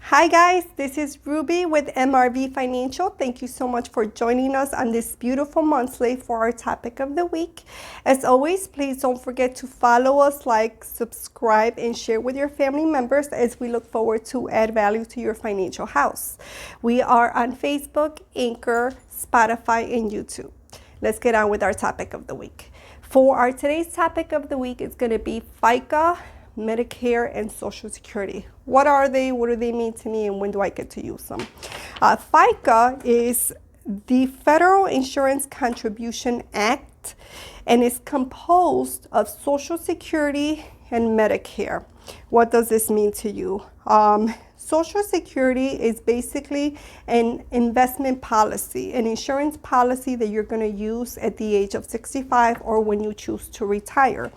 Hi guys, this is Ruby with MRV Financial. Thank you so much for joining us on this beautiful monthly for our topic of the week. As always, please don't forget to follow us, like, subscribe, and share with your family members as we look forward to add value to your financial house. We are on Facebook, Anchor, Spotify, and YouTube. Let's get on with our topic of the week. For our today's topic of the week, it's going to be FICA, Medicare, and Social Security. What are they? What do they mean to me? And when do I get to use them? FICA is the Federal Insurance Contribution Act, and it's composed of Social Security and Medicare. What does this mean to you? Social Security is basically an investment policy, an insurance policy that you're going to use at the age of 65 or when you choose to retire.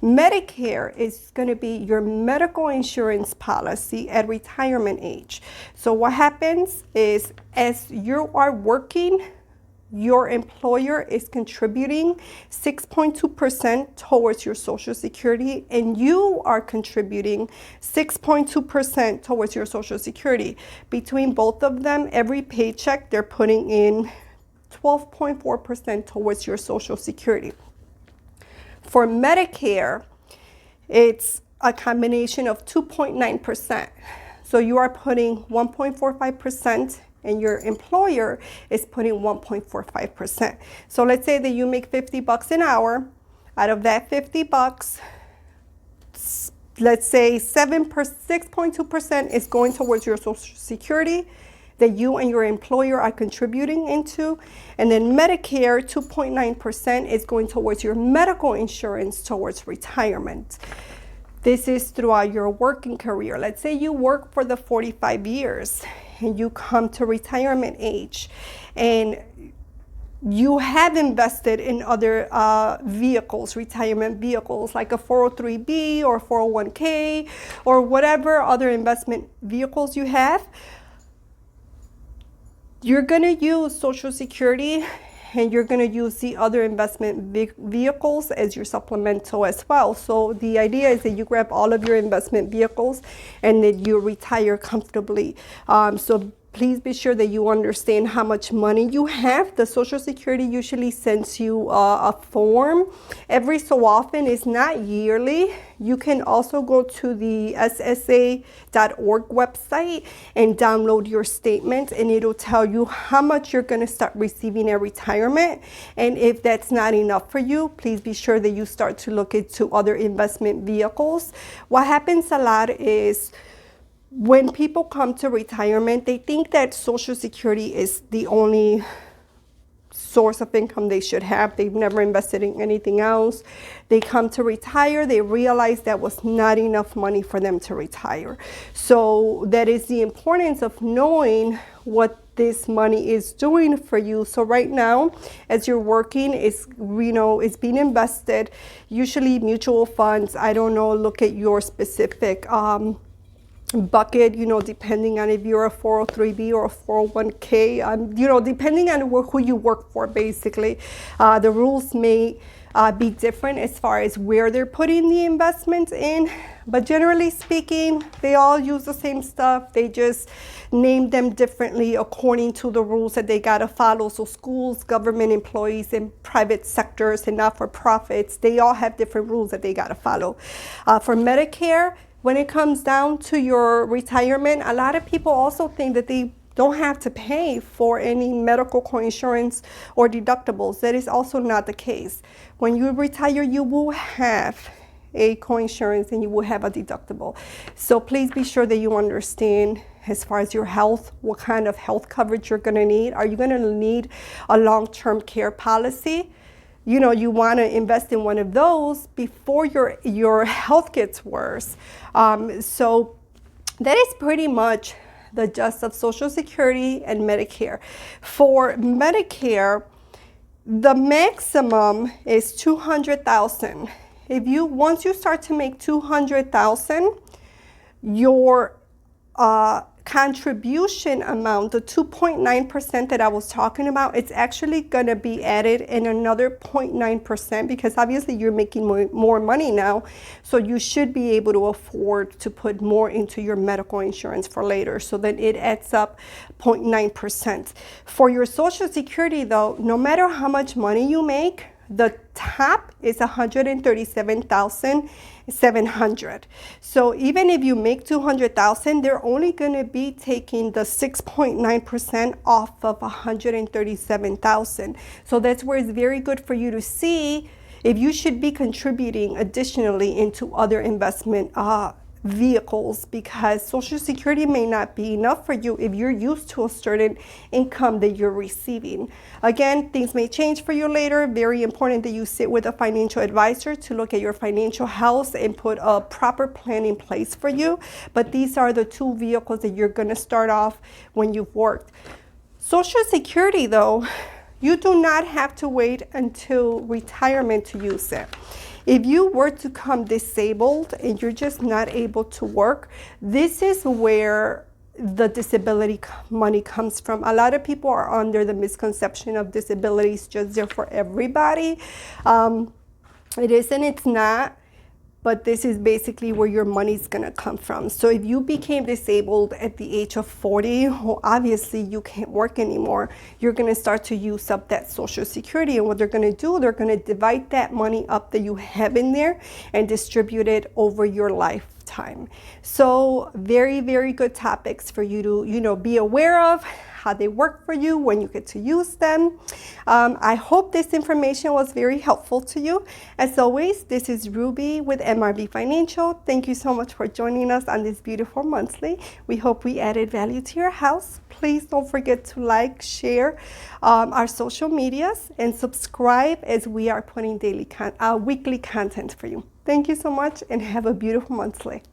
Medicare is going to be your medical insurance policy at retirement age. So what happens is as you are working, your employer is contributing 6.2% towards your Social Security, and you are contributing 6.2% towards your Social Security. Between both of them, every paycheck, they're putting in 12.4% towards your Social Security. For Medicare, it's a combination of 2.9%. So you are putting 1.45%, and your employer is putting 1.45%. So let's say that you make $50 an hour. Out of that $50, let's say 6.2% is going towards your Social Security that you and your employer are contributing into. And then Medicare, 2.9% is going towards your medical insurance towards retirement. This is throughout your working career. Let's say you work for the 45 years and you come to retirement age and you have invested in other vehicles, retirement vehicles, like a 403B or 401k or whatever other investment vehicles you have. You're going to use Social Security and you're going to use the other investment vehicles as your supplemental as well. So the idea is that you grab all of your investment vehicles and then you retire comfortably. So please be sure that you understand how much money you have. The Social Security usually sends you a form every so often. It's not yearly. You can also go to the ssa.org website and download your statement, and it'll tell you how much you're going to start receiving at retirement. And if that's not enough for you, please be sure that you start to look into other investment vehicles. What happens a lot is when people come to retirement, they think that Social Security is the only source of income they should have. They've never invested in anything else. They come to retire, they realize that was not enough money for them to retire. So that is the importance of knowing what this money is doing for you. So right now, as you're working, it's being invested, usually mutual funds. I don't know, look at your specific bucket, depending on if you're a 403B or a 401k, depending on who you work for, basically. The rules may be different as far as where they're putting the investments in, but generally speaking, they all use the same stuff. They just name them differently according to the rules that they gotta follow. So schools, government employees, and private sectors and not-for-profits, they all have different rules that they gotta follow. For Medicare, when it comes down to your retirement, a lot of people also think that they don't have to pay for any medical coinsurance or deductibles. That is also not the case. When you retire, you will have a coinsurance and you will have a deductible. So please be sure that you understand as far as your health, what kind of health coverage you're gonna need. Are you gonna need a long-term care policy? You want to invest in one of those before your health gets worse. So that is pretty much the gist of Social Security and Medicare. For Medicare, the maximum is $200,000. Once you start to make $200,000, your contribution amount, the 2.9% that I was talking about, it's actually going to be added in another 0.9% because obviously you're making more money now. So you should be able to afford to put more into your medical insurance for later. So then it adds up 0.9%. For your Social Security though, no matter how much money you make, the top is 137,700. So even if you make 200,000, they're only going to be taking the 6.9% off of 137,000. So that's where it's very good for you to see if you should be contributing additionally into other investment vehicles, because Social Security may not be enough for you if you're used to a certain income that you're receiving. Again, things may change for you later. Very important that you sit with a financial advisor to look at your financial health and put a proper plan in place for you. But these are the two vehicles that you're going to start off when you've worked. Social Security, though, you do not have to wait until retirement to use it. If you were to come disabled and you're just not able to work, this is where the disability money comes from. A lot of people are under the misconception of disability is just there for everybody. It isn't, it's not. But this is basically where your money's gonna come from. So if you became disabled at the age of 40, well, obviously you can't work anymore. You're gonna start to use up that Social Security. And what they're gonna do, they're gonna divide that money up that you have in there and distribute it over your lifetime. So very, very good topics for you to, be aware of, how they work for you, when you get to use them. I hope this information was very helpful to you. As always, this is Ruby with MRB Financial. Thank you so much for joining us on this beautiful monthly. We hope we added value to your house. Please don't forget to like, share our social medias, and subscribe as we are putting weekly content for you. Thank you so much and have a beautiful monthly.